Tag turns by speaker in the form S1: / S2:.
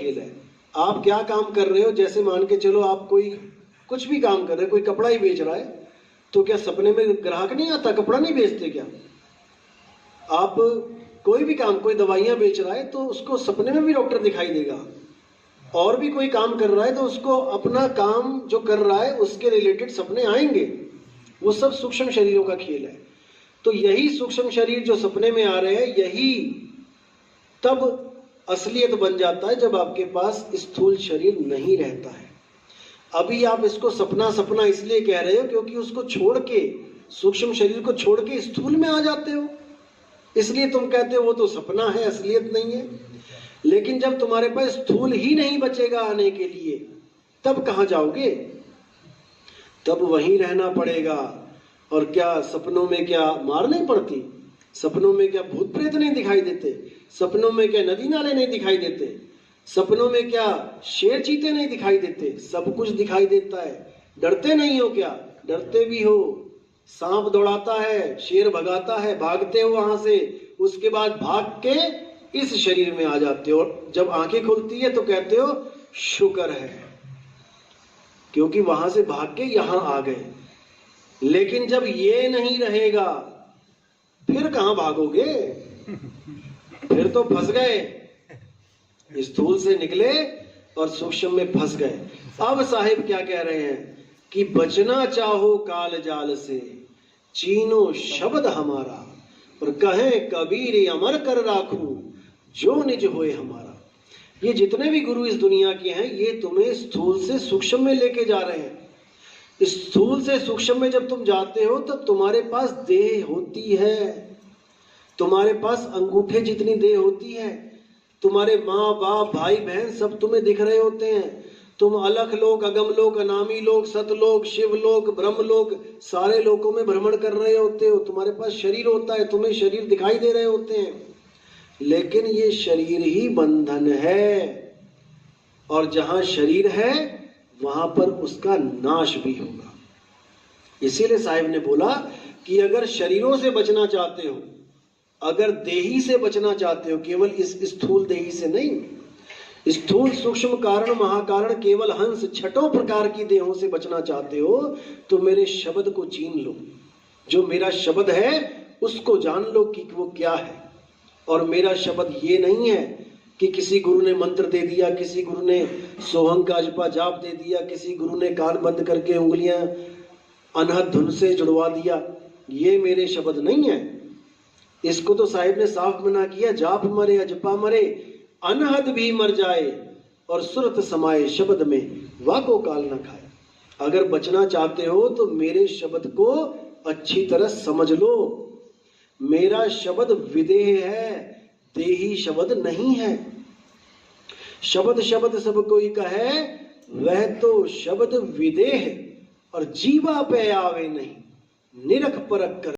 S1: खेल है। आप क्या काम कर रहे हो, जैसे मान के चलो आप कोई कुछ भी काम कर रहे हो, कोई कपड़ा ही बेच रहा है, तो क्या सपने में ग्राहक नहीं आता? कपड़ा नहीं बेचते क्या? आप कोई भी काम, कोई दवाइयाँ बेच रहा है तो उसको सपने में भी डॉक्टर दिखाई देगा। और भी कोई काम कर रहा है तो उसको अपना काम जो कर रहा है उसके रिलेटेड सपने आएंगे। वो सब सूक्ष्म शरीरों का खेल है। तो यही सूक्ष्म शरीर जो सपने में आ रहे हैं, यही तब असलियत बन जाता है जब आपके पास स्थूल शरीर नहीं रहता है। अभी आप इसको सपना सपना इसलिए कह रहे हो क्योंकि उसको छोड़ के, सूक्ष्म शरीर को छोड़ के स्थूल में आ जाते हो, इसलिए तुम कहते हो वो तो सपना है, असलियत नहीं है। लेकिन जब तुम्हारे पास स्थूल ही नहीं बचेगा आने के लिए, तब कहां जाओगे? तब वहीं रहना पड़ेगा। और क्या सपनों में क्या मार नहीं पड़ती? सपनों में क्या भूत प्रेत नहीं दिखाई देते? सपनों में क्या नदी नाले नहीं दिखाई देते? सपनों में क्या शेर चीते नहीं दिखाई देते? सब कुछ दिखाई देता है। डरते नहीं हो क्या? डरते भी हो। सांप दौड़ाता है, शेर भगाता है, भागते हो वहां से, उसके बाद भाग के इस शरीर में आ जाते हो। जब आंखें खुलती है तो कहते हो शुक्र है, क्योंकि वहां से भाग के यहां आ गए। लेकिन जब ये नहीं रहेगा फिर कहां भागोगे? फिर तो फंस गए। स्थूल से निकले और सूक्ष्म में फंस गए। अब साहिब क्या कह रहे हैं कि बचना चाहो काल जाल से, चीनो शब्द हमारा, और कहें कबीर अमर कर राखूं, जो निज होए हमारा। ये जितने भी गुरु इस दुनिया के हैं, ये तुम्हें स्थूल से सूक्ष्म में लेके जा रहे हैं। स्थूल से सूक्ष्म में जब तुम जाते हो तब तुम्हारे पास देह होती है, तुम्हारे पास अंगूठे जितनी देह होती है, तुम्हारे माँ बाप भाई बहन सब तुम्हें दिख रहे होते हैं। तुम अलख लोक, अगम लोक, अनामी लोक, सतलोक, शिवलोक, ब्रह्मलोक, सारे लोकों में भ्रमण कर रहे होते हो। तुम्हारे पास शरीर होता है, तुम्हें शरीर दिखाई दे रहे होते हैं, लेकिन ये शरीर ही बंधन है। और जहां शरीर है वहां पर उसका नाश भी होगा। इसीलिए साहिब ने बोला कि अगर शरीरों से बचना चाहते हो, अगर देही से बचना चाहते हो, केवल इस स्थूल देही से नहीं, स्थूल सूक्ष्म कारण महाकारण केवल हंस छठों प्रकार की देहों से बचना चाहते हो, तो मेरे शब्द को चीन लो। जो मेरा शब्द है उसको जान लो कि वो क्या है। और मेरा शब्द ये नहीं है कि किसी गुरु ने मंत्र दे दिया, किसी गुरु ने सोहंग का जपा जाप दे दिया, किसी गुरु ने कान बंद करके उंगलियां अनहद धुन से जुड़वा दिया। ये मेरे शब्द नहीं है। इसको तो साहिब ने साफ मना किया, जाप मरे अजपा मरे, अनहद भी मर जाए, और सुरत समाये शब्द में वाको काल न खाए। अगर बचना चाहते हो तो मेरे शब्द को अच्छी तरह समझ लो। मेरा शब्द विदेह है, देही शब्द नहीं है। शब्द शब्द सब कोई कहे, वह तो शब्द विदेह, और जीवा पे आवे नहीं, निरख परख कर